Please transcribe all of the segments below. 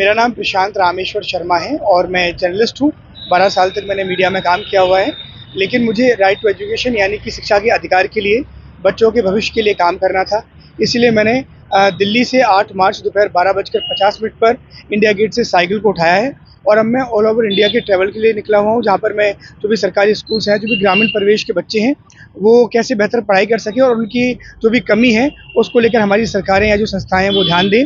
मेरा नाम प्रशांत रामेश्वर शर्मा है और मैं जर्नलिस्ट हूँ। 12 साल तक मैंने मीडिया में काम किया हुआ है, लेकिन मुझे राइट टू एजुकेशन यानी कि शिक्षा के अधिकार के लिए, बच्चों के भविष्य के लिए काम करना था। इसीलिए मैंने दिल्ली से 8 मार्च दोपहर 12:50 पर इंडिया गेट से साइकिल को उठाया है और अब मैं ऑल ओवर इंडिया के ट्रैवल के लिए निकला हुआ हूँ, जहाँ पर मैं जो भी सरकारी स्कूल्स हैं, जो भी ग्रामीण परिवेश के बच्चे हैं, वो कैसे बेहतर पढ़ाई कर सकें और उनकी जो भी कमी है, उसको लेकर हमारी सरकारें या जो संस्थाएँ हैं, वो ध्यान दें।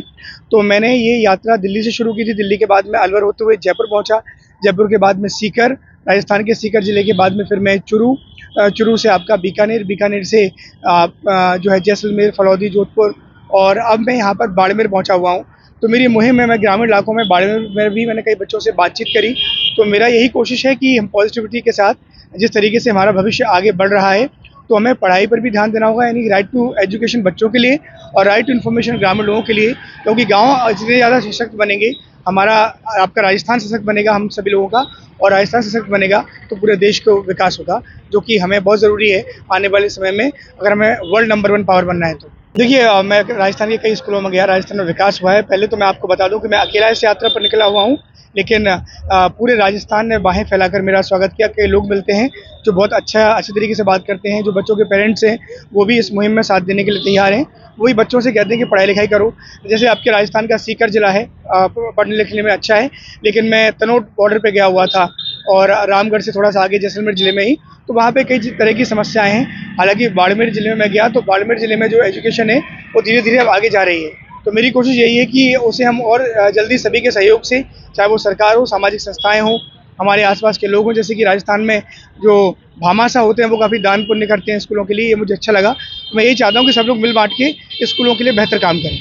तो मैंने ये यात्रा दिल्ली से शुरू की थी। दिल्ली के बाद मैं अलवर होते हुए जयपुर पहुँचा। जयपुर के बाद में सीकर, राजस्थान के सीकर ज़िले के बाद में फिर मैं चुरू से आपका बीकानेर, बीकानेर से जो है जैसलमेर, फलौदी, जोधपुर और अब मैं यहाँ पर बाड़मेर पहुँचा हुआ हूँ। तो मेरी मुहिम में मैं ग्रामीण इलाकों में बाड़मेर में भी मैंने कई बच्चों से बातचीत करी। तो मेरा यही कोशिश है कि हम पॉजिटिविटी के साथ जिस तरीके से हमारा भविष्य आगे बढ़ रहा है, तो हमें पढ़ाई पर भी ध्यान देना होगा, यानी राइट टू एजुकेशन बच्चों के लिए और राइट टू इन्फॉर्मेशन ग्रामीण लोगों के लिए। क्योंकि गाँव जितने ज़्यादा सशक्त बनेंगे, हमारा आपका राजस्थान सशक्त बनेगा, हम सभी लोगों का, और राजस्थान सशक्त बनेगा तो पूरे देश को विकास होगा, जो कि हमें बहुत ज़रूरी है आने वाले समय में, अगर हमें वर्ल्ड नंबर 1 पावर बनना है तो। देखिए, मैं राजस्थान के कई स्कूलों में गया, राजस्थान में विकास हुआ है। पहले तो मैं आपको बता दूं कि मैं अकेला इस यात्रा पर निकला हुआ हूं, लेकिन पूरे राजस्थान ने बाहें फैलाकर मेरा स्वागत किया। कई लोग मिलते हैं जो बहुत अच्छे तरीके से बात करते हैं। जो बच्चों के पेरेंट्स हैं, वो भी इस मुहिम में साथ देने के लिए तैयार हैं। वही बच्चों से कहते हैं कि पढ़ाई लिखाई करो। जैसे आपके राजस्थान का सीकर ज़िला है, पढ़ने लिखने में अच्छा है, लेकिन मैं तनोट बॉर्डर पर गया हुआ था और रामगढ़ से थोड़ा सा आगे जैसलमेर ज़िले में ही, तो वहाँ पे कई तरह की समस्याएं हैं। हालांकि बाड़मेर ज़िले में मैं गया तो बाड़मेर ज़िले में जो एजुकेशन है, वो धीरे धीरे अब आगे जा रही है। तो मेरी कोशिश यही है कि उसे हम और जल्दी सभी के सहयोग से, चाहे वो सरकार हो, सामाजिक संस्थाएं हों, हमारे आसपास के लोग हों, जैसे कि राजस्थान में जो भामाशाह होते हैं, वो काफ़ी दान पुण्य करते हैं स्कूलों के लिए, ये मुझे अच्छा लगा। तो मैं यही चाहता हूँ कि सब लोग मिल बांट के स्कूलों के लिए बेहतर काम करें।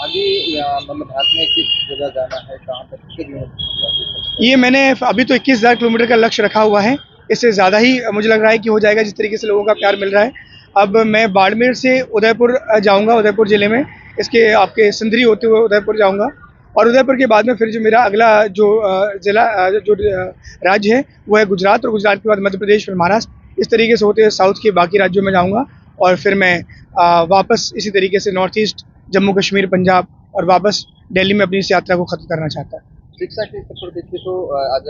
आगे मतलब भारत में किस जगह जाना है, कहाँ पर, कितने किलोमीटर? ये मैंने अभी तो 21,000 किलोमीटर का लक्ष्य रखा हुआ है। इससे ज़्यादा ही मुझे लग रहा है कि हो जाएगा, जिस तरीके से लोगों का प्यार मिल रहा है। अब मैं बाड़मेर से उदयपुर जाऊंगा, उदयपुर ज़िले में, इसके आपके सिंदरी होते हुए उदयपुर जाऊंगा और उदयपुर के बाद में फिर जो मेरा अगला जो ज़िला जो राज्य है, वो है गुजरात, और गुजरात के बाद मध्य प्रदेश, फिर महाराष्ट्र। इस तरीके से होते हुए साउथ के बाकी राज्यों में जाऊँगा और फिर मैं वापस इसी तरीके से नॉर्थ ईस्ट, जम्मू कश्मीर, पंजाब और वापस दिल्ली में अपनी इस यात्रा को ख़त्म करना चाहता हूँ। शिक्षा के स्तर पर देखिए तो आज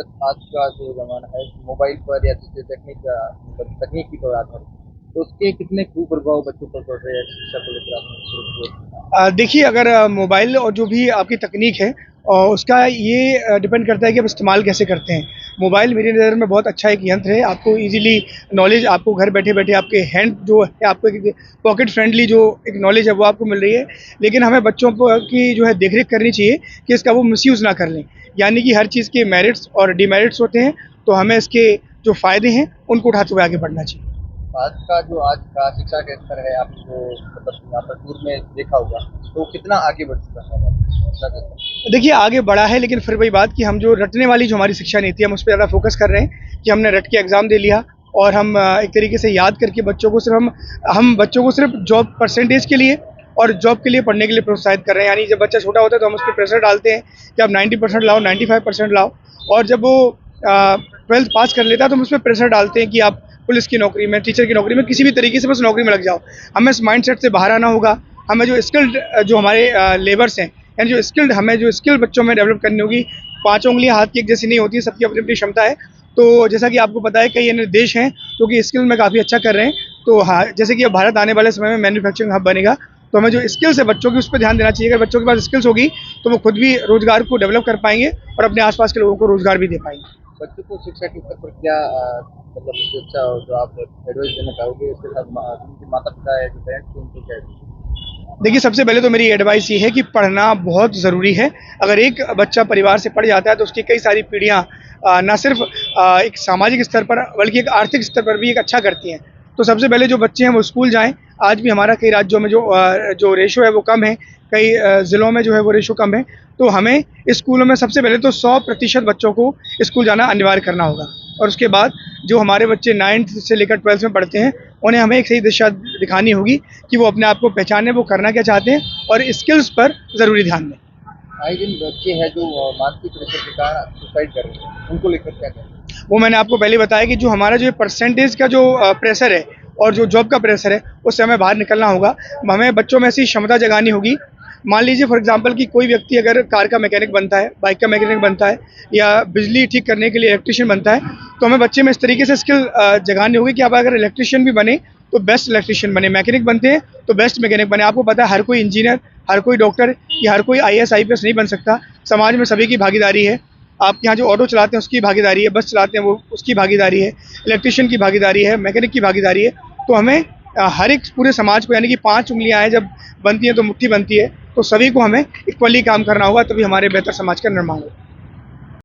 का जो ज़माना है, मोबाइल पर या जैसे तकनीकी पर आधारित, तो उसके कितने कुप्रभाव बच्चों पर पड़ रहे हैं शिक्षा को लेकर? देखिए, अगर मोबाइल और जो भी आपकी तकनीक है, उसका ये डिपेंड करता है कि आप इस्तेमाल कैसे करते हैं। मोबाइल मेरी नज़र में बहुत अच्छा एक यंत्र है। आपको इजीली नॉलेज, आपको घर बैठे बैठे आपके हैंड जो है, आपको एक पॉकेट फ्रेंडली जो एक नॉलेज है, वो आपको मिल रही है। लेकिन हमें बच्चों की जो है देखरेख करनी चाहिए कि इसका वो मिसयूज़ ना कर लें। यानी कि हर चीज़ के मेरिट्स और डिमेरिट्स होते हैं, तो हमें इसके जो फ़ायदे हैं, उनको उठाते हुए आगे बढ़ना चाहिए। आज का शिक्षा का स्तर है, आपको मतलब यहाँ पर टूर में देखा होगा, तो कितना आगे बढ़ चुका है शिक्षा का स्तर? देखिए, आगे बढ़ा है, लेकिन फिर वही बात कि हम जो रटने वाली जो हमारी शिक्षा नीति है, हम उस पे ज़्यादा फोकस कर रहे हैं कि हमने रट के एग्ज़ाम दे लिया और हम एक तरीके से याद करके बच्चों को हम बच्चों को सिर्फ जॉब परसेंटेज के लिए और जॉब के लिए पढ़ने के लिए प्रोत्साहित कर रहे हैं। यानी जब बच्चा छोटा होता है तो हम उस पर प्रेशर डालते हैं कि आप 90% लाओ, 95% लाओ, और जब वो 12th पास कर लेता है तो हम उस पर प्रेशर डालते हैं कि आप पुलिस की नौकरी में, टीचर की नौकरी में, किसी भी तरीके से बस नौकरी में लग जाओ। हमें इस माइंडसेट से बाहर आना होगा। हमें जो स्किल्ड जो हमारे लेबर्स हैं, यानी जो स्किल्ड बच्चों में डेवलप करनी होगी। 5 उंगलियां हाथ की एक जैसी नहीं होती, सबकी अपनी अपनी क्षमता है। तो जैसा कि आपको पता है, कई अन्य देश हैं जो कि स्किल में काफ़ी अच्छा कर रहे हैं। तो हाँ, जैसे कि अब भारत आने वाले समय में मैन्युफैक्चरिंग हब बनेगा, तो हमें जो स्किल्स है बच्चों की, उस पर ध्यान देना चाहिए। अगर बच्चों के पास स्किल्स होगी तो वो खुद भी रोजगार को डेवलप कर पाएंगे और अपने आसपास के लोगों को रोजगार भी दे पाएंगे। बच्चों को शिक्षा के स्तर पर क्या मतलब सबसे अच्छा जो आप एडवाइस देना चाहोगे, इसके साथ उनके माता पिता है जो पेरेंट्स, उनको क्या? देखिए, सबसे पहले तो मेरी एडवाइस ये है कि पढ़ना बहुत ज़रूरी है। अगर एक बच्चा परिवार से पढ़ जाता है तो उसकी कई सारी पीढ़ियाँ ना सिर्फ एक सामाजिक स्तर पर, बल्कि एक आर्थिक स्तर पर भी एक अच्छा करती हैं। तो सबसे पहले जो बच्चे हैं वो स्कूल जाएँ। आज भी हमारा कई राज्यों में जो रेशो है वो कम है, कई ज़िलों में जो है वो रेशो कम है। तो हमें स्कूलों में सबसे पहले तो 100% बच्चों को स्कूल जाना अनिवार्य करना होगा, और उसके बाद जो हमारे बच्चे 9th से लेकर 12th में पढ़ते हैं, उन्हें हमें एक सही दिशा दिखानी होगी कि वो अपने आप को पहचानें, वो करना क्या चाहते हैं, और स्किल्स पर ज़रूरी ध्यान दें। आए दिन बच्चे हैं जो मानसिक प्रेशर के कारण सुसाइड कर रहे हैं, उनको लेकर क्या करें? वो मैंने आपको पहले बताया कि जो हमारा जो परसेंटेज का जो प्रेशर है और जो जॉब का प्रेशर है, उससे हमें बाहर निकलना होगा। हमें बच्चों में ऐसी क्षमता जगानी होगी मान लीजिए फॉर एग्जांपल कि कोई व्यक्ति अगर कार का मैकेनिक बनता है, बाइक का मैकेनिक बनता है या बिजली ठीक करने के लिए इलेक्ट्रिशियन बनता है, तो हमें बच्चे में इस तरीके से स्किल जगानी होगी कि आप अगर इलेक्ट्रिशियन भी बने तो बेस्ट इलेक्ट्रिशियन बने, मैकेनिक बनते हैं तो बेस्ट मैकेनिक बने। आपको पता है हर कोई इंजीनियर, हर कोई डॉक्टर या हर कोई IAS IPS नहीं बन सकता। समाज में सभी की भागीदारी है। आपके यहाँ जो ऑटो चलाते हैं उसकी भागीदारी है, बस चलाते हैं वो उसकी भागीदारी है, इलेक्ट्रिशियन की भागीदारी है, मैकेनिक की भागीदारी है। तो हमें हर एक पूरे समाज को, यानी कि 5 उँगलियाँ हैं जब बनती हैं तो मुट्ठी बनती है, तो सभी को हमें इक्वली काम करना होगा, तभी हमारे बेहतर समाज का निर्माण होगा।